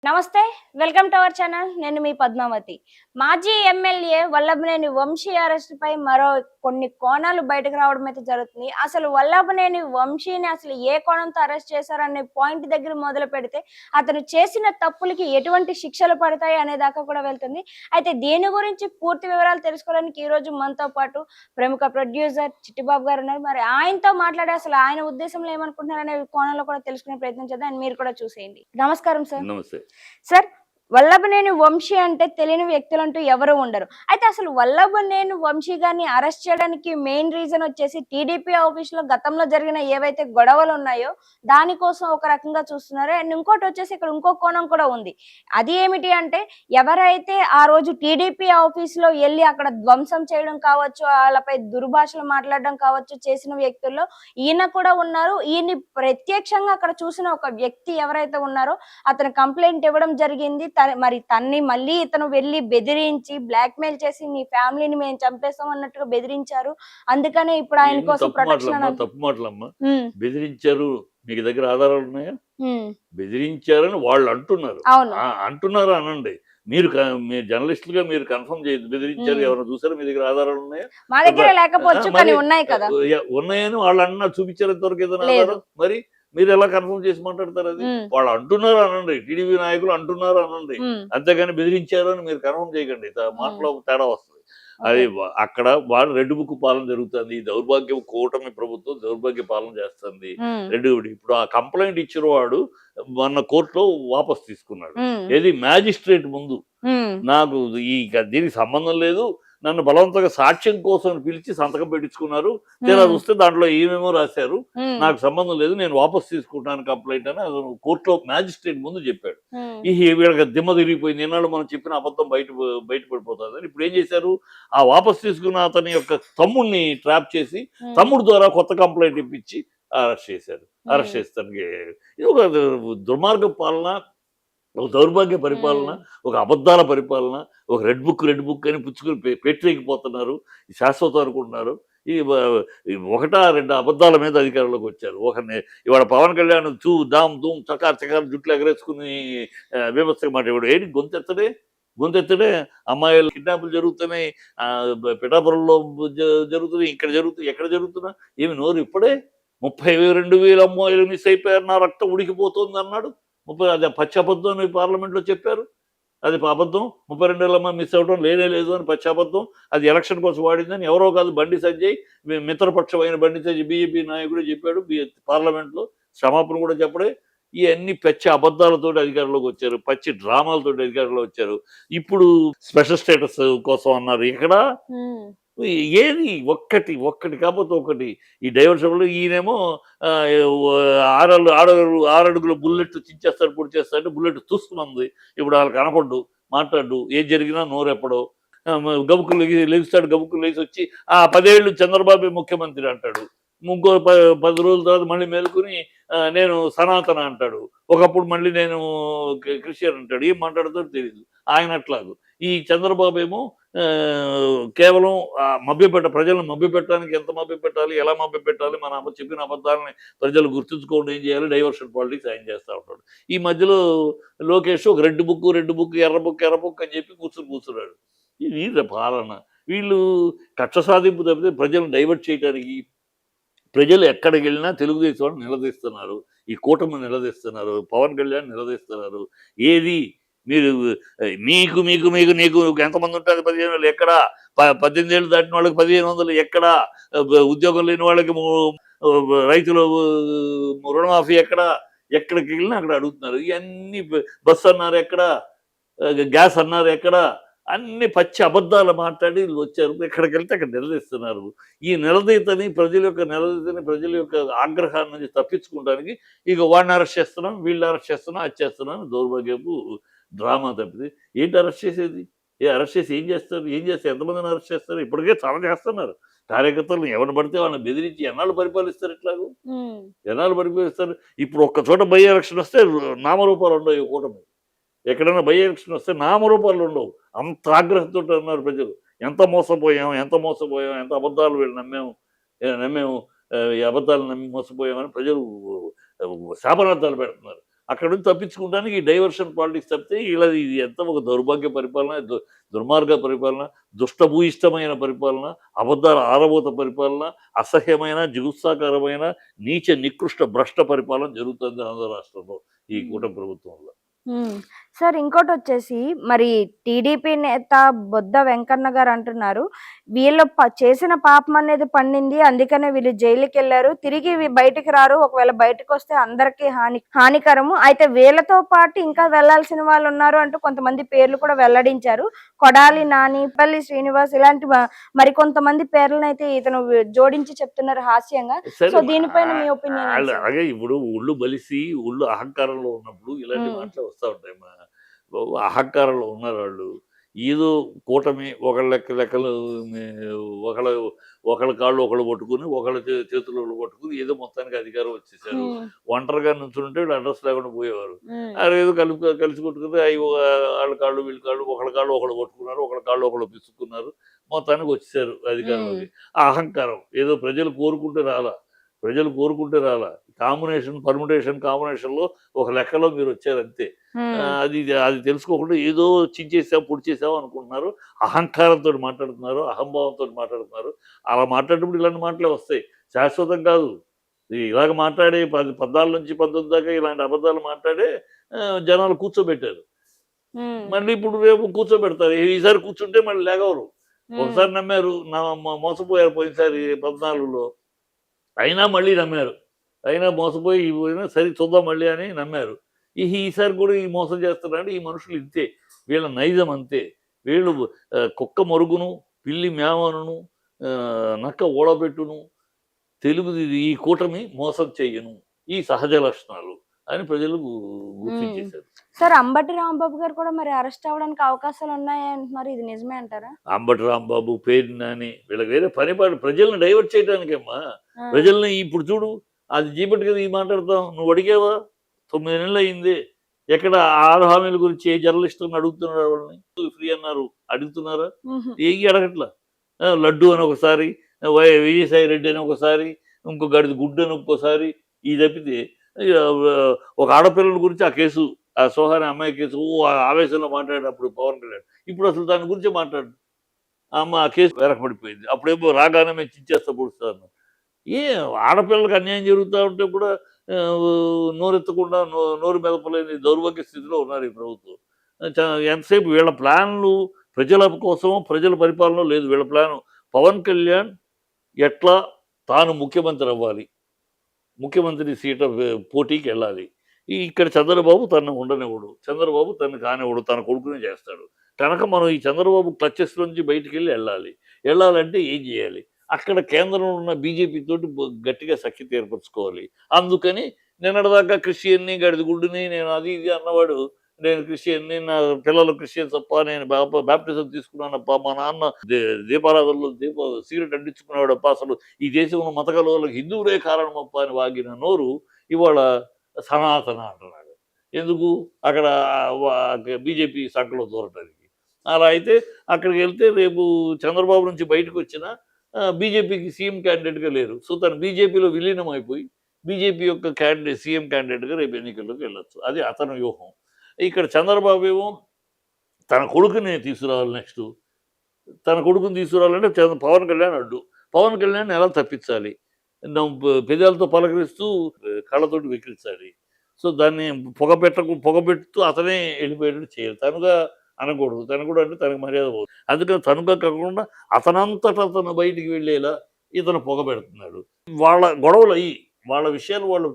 నమస్తే. Welcome to our channel. నేను మీ పద్మావతి. మాజీ ఎమ్మెల్యే వల్లభనేని వంశీ అరెస్ట్‌పై మరో కొన్ని కోణాలు బయటకు రావడం అయితే జరుగుతుంది. అసలు వల్లభనేని వంశీని అసలు ఏ కోణంతో అరెస్ట్ చేశారనే పాయింట్ దగ్గర మొదలుపెడితే, అతను చేసిన తప్పులకి ఎటువంటి శిక్షలు పడతాయి అనే దాకా కూడా వెళ్తుంది. అయితే దీని గురించి పూర్తి వివరాలు తెలుసుకోవడానికి ఈరోజు మనతో పాటు ప్రముఖ ప్రొడ్యూసర్ చిట్టిబాబు గారు ఉన్నారు. మరి ఆయనతో మాట్లాడి అసలు ఆయన ఉద్దేశంలో ఏమనుకుంటున్నారనే కోణంలో కూడా తెలుసుకునే ప్రయత్నం చేద్దాం. అండ్ మీరు కూడా చూసేయండి. నమస్కారం సార్. నమస్తే. సార్, వల్లభనేని వంశీ అంటే తెలియని వ్యక్తులంటూ ఎవరు ఉండరు. అయితే అసలు వల్లభనేని వంశీ గారిని అరెస్ట్ చేయడానికి మెయిన్ రీజన్ వచ్చేసి టీడీపీ ఆఫీస్‌లో గతంలో జరిగిన ఏవైతే గొడవలు ఉన్నాయో దానికోసం ఒక రకంగా చూస్తున్నారు. అండ్ ఇంకోటి వచ్చేసి ఇక్కడ ఇంకో కోణం కూడా ఉంది. అది ఏమిటి అంటే ఎవరైతే ఆ రోజు టీడీపీ ఆఫీస్‌లో ఎళ్లి అక్కడ ధ్వంసం చేయడం కావచ్చు, ఆళ్ళపై దుర్భాషలు మాట్లాడడం కావచ్చు చేసిన వ్యక్తుల్లో ఈయన కూడా ఉన్నారు. ఈయన్ని ప్రత్యక్షంగా అక్కడ చూసిన ఒక వ్యక్తి ఎవరైతే ఉన్నారో అతను కంప్లెయింట్ ఇవ్వడం జరిగింది. మరి తన్ని మళ్ళీ ఇతను వెళ్లి బెదిరించి బ్లాక్‌మెయిల్ చేసి నీ ఫ్యామిలీని మేము చంపేస్తాం అన్నట్టుగా బెదిరించారు. అందుకనే ఇప్పుడు ఆయన కోసం ప్రొటెక్షన్ తప్పు మాటలమ్మా. హ్మ్. బెదిరించారు. మీకు దగ్గర ఆధారాలు ఉన్నాయా? హ్మ్. బెదిరించారని వాళ్ళు అంటున్నారు. అవును. అంటున్నారు అనండి. మీరు మీరు జర్నలిస్టులుగా మీరు కన్ఫర్మ్ చేయొద్దు. బెదిరించారు ఎవరైనా చూసారా? మీ దగ్గర ఆధారాలు ఉన్నాయా? మా దగ్గర లేకపోవచ్చు కానీ ఉన్నాయి కదా. ఉన్నాయని వాళ్ళు అన్నారు. చూపించారు ఇంతవరకు ఏదైనా ఆధారం? మరి మీరు ఎలా కన్ఫర్మ్ చేసి మాట్లాడతారు? అది వాళ్ళు అంటున్నారు అనండి. టీడీపీ నాయకులు అంటున్నారు అనండి. అంతేగాని బెదిరించారు అని మీరు కన్ఫర్మ్ చేయకండి. మాటలో తేడా వస్తుంది. అది అక్కడ వాళ్ళు రెడ్ బుక్ పాలన జరుగుతుంది. దౌర్భాగ్య కూటమి ప్రభుత్వం దౌర్భాగ్య పాలన చేస్తుంది. ఇప్పుడు ఆ కంప్లైంట్ ఇచ్చిన వాడు మొన్న కోర్టులో వాపస్ తీసుకున్నాడు. ఏది మ్యాజిస్ట్రేట్ ముందు నాకు దీనికి సంబంధం లేదు, నన్ను బలవంతంగా సాక్ష్యం కోసం పిలిచి సంతకం పెట్టించుకున్నారు, తీరా చూస్తే దాంట్లో ఏమేమో రాశారు, నాకు సంబంధం లేదు, నేను వాపస్ తీసుకుంటాను కంప్లైంట్ అని అతను కోర్టులో మ్యాజిస్ట్రేట్ ముందు చెప్పాడు. వీళ్ళకి దిమ్మ తిరిగిపోయింది. ఎన్నాళ్ళు మనం చెప్పిన అబద్ధం బయటపడిపోతుంది. ఇప్పుడు ఏం చేశారు? ఆ వాపస్ తీసుకున్న అతని యొక్క తమ్ముడిని ట్రాప్ చేసి తమ్ముడు ద్వారా కొత్త కంప్లైంట్ ఇప్పించి అరెస్ట్ చేశారు. అరెస్ట్ చేస్తానికి ఇది ఒక దుర్మార్గ పాలన, ఒక దౌర్భాగ్య పరిపాలన, ఒక అబద్ధాల పరిపాలన, ఒక రెడ్ బుక్ అని పుచ్చుకుని పెట్టలేకపోతున్నారు. శాశ్వతం అనుకుంటున్నారు. ఈ ఒకటా రెండు అబద్ధాల మీద అధికారంలోకి వచ్చారు. ఇవాళ పవన్ కళ్యాణ్ దామ్ దూమ్ చకార్ జుట్లు ఎగరేసుకుని విమర్శగా మాట్లాడాడు. ఏంటి గొంతెత్తడే అమ్మాయిలు కిడ్నాపులు జరుగుతున్నాయి, పిఠాపురంలో జరుగుతున్నాయి, ఇక్కడ జరుగుతున్నాయి, ఎక్కడ జరుగుతున్నా ఏమి నోరు ఇప్పుడే 32,000 అమ్మాయిలు మిస్ అయిపోయారు, నా రక్తం ఉడికిపోతుంది అన్నాడు. అది పచ్చి అబద్ధం అని పార్లమెంట్లో చెప్పారు. అది అబద్ధం. 32,000 మంది మిస్ అవ్వడం లేనే లేదు అని పచ్చి అబద్ధం. అది ఎలక్షన్ కోసం వాడిందని ఎవరో కాదు, బండి సంజయ్, మిత్రపక్షమైన బండి సంజయ్ బీజేపీ నాయకుడే చెప్పాడు. పార్లమెంట్లో క్షమాపణ కూడా చెప్పడే. ఇవన్నీ పచ్చి అబద్ధాలతోటి అధికారంలోకి వచ్చారు, పచ్చి డ్రామాలతోటి అధికారంలో వచ్చారు. ఇప్పుడు స్పెషల్ స్టేటస్ కోసం అన్నారు. ఇక్కడ ఏది ఒక్కటి కాకపోతే ఒకటి ఈ డైవర్షన్లో ఈయనేమో ఆరడుగుల బుల్లెట్ చించేస్తాడు, పొడి చేస్తాడు, బుల్లెట్ చూసుకున్నది. ఇప్పుడు వాళ్ళకి కనపడ్డు, మాట్లాడు, ఏం జరిగినా నోరెప్పడో గబుక్కులు లెగుస్తాడు. గబుక్కులు లేచి వచ్చి 10 ఏళ్ళు చంద్రబాబు ముఖ్యమంత్రి అంటాడు. 10 రోజుల తర్వాత మళ్ళీ మేలుకుని నేను సనాతన అంటాడు. ఒకప్పుడు మళ్ళీ నేను క్రిస్టియన్ అంటాడు. ఏం మాట్లాడుతాడో తెలియదు. ఆయన అట్లాగు ఈ చంద్రబాబు ఏమో కేవలం ప్రజలను మభ్యపెట్టడానికి ఎంత మభ్యపెట్టాలి, ఎలా మభ్యపెట్టాలి, మన చెప్పిన అబద్ధాలని ప్రజలు గుర్తుంచుకోండి, ఏం చేయాలి, డైవర్షన్ పాలిటిక్స్ ఆయన చేస్తూ ఉంటాడు. ఈ మధ్యలో లోకేష్ ఒక రెడ్ బుక్ ఎర్ర బుక్ అని చెప్పి కూర్చున్నాడు. ఇది పాలన. వీళ్ళు కక్ష సాధింపు తప్పితే ప్రజలను డైవర్ట్ చేయడానికి ప్రజలు ఎక్కడికి వెళ్ళినా తెలుగుదేశం వాళ్ళు నిలదీస్తున్నారు, ఈ కూటమి నిలదీస్తున్నారు, పవన్ కళ్యాణ్ నిలదీస్తున్నారు. ఏది మీరు మీకు మీకు మీకు నీకు ఎంతమంది ఉంటుంది? 15,000 ఎక్కడా? 18 ఏళ్ళు దాటిన వాళ్ళకి 1,500 ఎక్కడా? ఉద్యోగం లేని వాళ్ళకి రైతులు రుణమాఫీ ఎక్కడా? ఎక్కడికి వెళ్ళినా అక్కడ అడుగుతున్నారు. ఇవన్నీ బస్సు అన్నారు ఎక్కడా? గ్యాస్ అన్నారు ఎక్కడా? అన్ని పచ్చి అబద్ధాలు మాట్లాడి వచ్చారు. ఎక్కడికి వెళ్తే అక్కడ నిలదీస్తున్నారు. ఈ నిలదీతని ప్రజల యొక్క ఆగ్రహాన్ని నుంచి తప్పించుకోవడానికి ఇక వాడిని అరెస్ట్ చేస్తున్నాం, వీళ్ళు అరెస్ట్ చేస్తున్నాం, అది చేస్తున్నాం దౌర్భాగ్యపు డ్రామా తప్పితే ఏంటి అరెస్ట్ చేసేది? అరెస్ట్ చేసి ఏం చేస్తారు? ఎంతమందిని అరెస్ట్ చేస్తారు? ఇప్పటికే చాలా చేస్తున్నారు. కార్యకర్తలను ఎవరు పడితే వాళ్ళని బెదిరించి ఎన్నాళ్ళు పరిపాలిస్తారు? ఇట్లాగూ ఎన్నాళ్ళు పరిపాలిస్తారు? ఇప్పుడు ఒక్క చోట బై ఎలక్షన్ వస్తే నామరూపాలు ఉండవు. ఈ కూటమి ఎక్కడైనా బై ఎలక్షన్ వస్తే నామరూపాలు ఉండవు. అంత ఆగ్రహంతో ఉన్నారు ప్రజలు. ఎంత మోసపోయాం, ఎంత అబద్ధాలు వీళ్ళు నమ్మేము, ఈ అబద్ధాలు నమ్మి మోసపోయామని ప్రజలు శాపనార్థాలు పెడుతున్నారు. అక్కడ నుంచి తప్పించుకోవడానికి ఈ డైవర్షన్ పాలిటిక్స్ తప్పితే ఇలా ఇది ఎంత ఒక దౌర్భాగ్య పరిపాలన, దుర్మార్గ పరిపాలన, దుష్టభూయిష్టమైన పరిపాలన, అబద్ధాల ఆరబోత పరిపాలన, అసహ్యమైన జిగుత్సాకరమైన నీచ నికృష్ట భ్రష్ట పరిపాలన జరుగుతుంది ఆంధ్ర రాష్ట్రంలో ఈ కూటమి ప్రభుత్వంలో. సార్ ఇంకోటి వచ్చేసి మరి టీడీపీ నేత బొద్ద వెంకన్న గారు అంటున్నారు వీళ్ళు చేసిన పాపం అనేది పండింది, అందుకనే వీళ్ళు జైలుకి వెళ్ళారు, తిరిగి బయటికి రారు, ఒకవేళ బయటకు వస్తే అందరికీ హానికరము, అయితే వీళ్ళతో పాటు ఇంకా వెళ్లాల్సిన వాళ్ళు ఉన్నారు అంటూ కొంతమంది పేర్లు కూడా వెల్లడించారు. కొడాలి నాని, పల్లి శ్రీనివాస్ ఇలాంటి మరి కొంతమంది పేర్లను అయితే ఇతను జోడించి చెప్తున్నారు హాస్యంగా. సో దీనిపైన మీ ఒపీనియన్? అలాగే ఇప్పుడు ఒళ్ళు బలిసి ఒళ్ళు అహంకారంలో ఉన్నప్పుడు ఇలాంటి మాటలు వస్తూ ఉంటాయి. అహంకారంలో ఉన్నారు వాళ్ళు. ఏదో కూటమి ఒకళ్ళ లెక్కలు ఒకళ్ళ కాళ్ళు ఒకళ్ళు పట్టుకుని ఒకళ్ళ చేతులు ఒకళ్ళు పట్టుకుని ఏదో మొత్తానికి అధికారం వచ్చేసారు. ఒంటరిగా నుంచుంటే వీళ్ళు అడ్రస్ లేకుండా పోయేవారు. ఏదో కలిసి కొట్టుకుని అవి వాళ్ళ కాళ్ళు వీళ్ళ కాళ్ళు ఒకళ్ళ కాళ్ళు ఒకళ్ళు పట్టుకున్నారు, ఒకళ్ళ కాళ్ళు ఒకళ్ళు పిసుకున్నారు, మొత్తానికి వచ్చేసారు అధికారంలోకి. ఆ అహంకారం ఏదో ప్రజలు కోరుకుంటే రాలా పర్ముటేషన్ కాంబినేషన్ లో ఒక లెక్కలో మీరు వచ్చారు అంతే. అది తెలుసుకోకుండా ఏదో చించేసాం పొడిచేసాం అనుకుంటున్నారు, అహంకారంతో మాట్లాడుతున్నారు, అహంభావంతో మాట్లాడుతున్నారు. అలా మాట్లాడేటప్పుడు ఇలాంటి మాటలే వస్తాయి, శాశ్వతం కాదు. ఇలాగ మాట్లాడే 14 నుంచి 19 దాకా ఇలాంటి అబద్ధాలు మాట్లాడే జనాలు కూర్చోబెట్టారు. మళ్ళీ ఇప్పుడు రేపు కూర్చోబెడతారు. ఈసారి కూర్చుంటే మళ్ళీ లేగవరు. ఒకసారి నమ్మారు, మోసపోయారు పోయినసారి 14లో, అయినా మళ్ళీ నమ్మారు, అయినా మోసపోయి సరే చూద్దాం మళ్ళీ అని నమ్మారు. ఈసారి కూడా ఈ మోసం చేస్తున్నారంటే ఈ మనుషులు ఇంతే, వీళ్ళ నైజం అంతే. వీళ్ళు కుక్క మరుగును, పిల్లి మేమనును, నక్క ఓడబెట్టును, ఈ కూటమి మోసం చెయ్యను, ఈ సహజ లక్షణాలు అని ప్రజలు గుర్తించేశారు. సార్ అంబటి రాంబాబు గారు కూడా మరి అరెస్ట్ అవ్వడానికి అవకాశాలు ఉన్నాయి అంటున్నారు, ఇది నిజమే అంటారా? అంబటి రాంబాబు, పేరు నాని వీళ్ళకి వేరే పనిపాటు ప్రజల్ని డైవర్ట్ చేయడానికేమ్మా. ప్రజల్ని ఇప్పుడు చూడు, అది జీపటి కదా ఈ మాట్లాడతాం, నువ్వు అడిగావా? 9 నెలలు అయింది. ఎక్కడ 6 హామీల గురించి ఏ జర్నలిస్టులను అడుగుతున్నారు? వాళ్ళని ఫ్రీ అన్నారు, అడుగుతున్నారా? ఏం అడగట్లా. లడ్డు అని ఒకసారి, విజయసాయి రెడ్డి అని ఒకసారి, ఇంకో గడిది గుడ్డు అని ఇంకోసారి, ఇది తప్పితే ఒక ఆడపిల్లల గురించి ఆ కేసు, ఆ సోహాని అమ్మాయి కేసు ఆవేశంలో మాట్లాడినప్పుడు పవన్ కళ్యాణ్, ఇప్పుడు అసలు దాని గురించి మాట్లాడు. అమ్మ ఆ కేసు వెనకబడిపోయింది, అప్పుడేమో రాగానే మేము చించేస్తా పొడుస్తాను. ఆడపిల్లలకు అన్యాయం జరుగుతూ ఉంటే కూడా నోరెత్తకుండా నోరు మెదపలేని దౌర్భాగ్య స్థితిలో ఉన్నారు ఈ ప్రభుత్వం. ఎంతసేపు వీళ్ళ ప్లాన్లు ప్రజల కోసమో ప్రజల పరిపాలన లేదు. వీళ్ళ ప్లాను పవన్ కళ్యాణ్ ఎట్లా తాను ముఖ్యమంత్రి అవ్వాలి, ముఖ్యమంత్రి సీట్ పోటీకి వెళ్ళాలి. ఇక్కడ చంద్రబాబు తను ఉండనివ్వడు, చంద్రబాబు తను కానివ్వడు, తన కొడుకునే చేస్తాడు కనుక మనం ఈ చంద్రబాబు క్లచెస్ నుంచి బయటికి వెళ్ళాలంటే ఏం చేయాలి? అక్కడ కేంద్రంలో ఉన్న బీజేపీ తోటి గట్టిగా సఖ్యత ఏర్పరచుకోవాలి. అందుకని నిన్నటిదాకా క్రిస్టియన్ని, గడిదిగుడ్డుని, నేను అది ఇది అన్నవాడు, నేను క్రిస్టియన్ని, నా పిల్లలు క్రిస్టియన్స్ అప్ప, నేను బాప్టిజం తీసుకున్నానప్ప, మా నాన్న దీపారాధనలో సిగరెట్ అంటించుకునేవాడప్ప, అసలు ఈ దేశంలో మత కలవలకు హిందువులే కారణమప్ప అని వాగిన నోరు ఇవాళ సనాతన అంటున్నాడు. ఎందుకు? అక్కడ బీజేపీ సంఖలో దూరటానికి. అలా అయితే అక్కడికి వెళ్తే రేపు చంద్రబాబు నుంచి బయటకు వచ్చిన బీజేపీకి సీఎం క్యాండిడేట్గా లేరు. సో తను బీజేపీలో విలీనం అయిపోయి బీజేపీ యొక్క సీఎం క్యాండిడేట్గా రేపు ఎన్నికల్లోకి వెళ్ళొచ్చు. అది అతని వ్యూహం. ఇక్కడ చంద్రబాబు ఏమో తన కొడుకుని తీసుకురావాలి. నెక్స్ట్ తన కొడుకుని తీసుకురావాలంటే పవన్ కళ్యాణ్ అడ్డు. పవన్ కళ్యాణ్ ఎలా తప్పించాలి? పెదాలతో పలకరిస్తూ కళ్ళతోటి వెక్కిరించాలి. సో దాన్ని పొగబెడుతూ అతనే వెళ్ళిపోయేటట్టు చేయాలి. తనుగా అనకూడదు. తనకుడు అంటే తనకు మర్యాద పోదు. అందుకని తనుగా కాకుండా అతనంతటా అతను బయటికి వెళ్ళేలా ఇతను పొగబెడుతున్నాడు. వాళ్ళ గొడవలు అయ్యి వాళ్ళ విషయాలు వాళ్ళు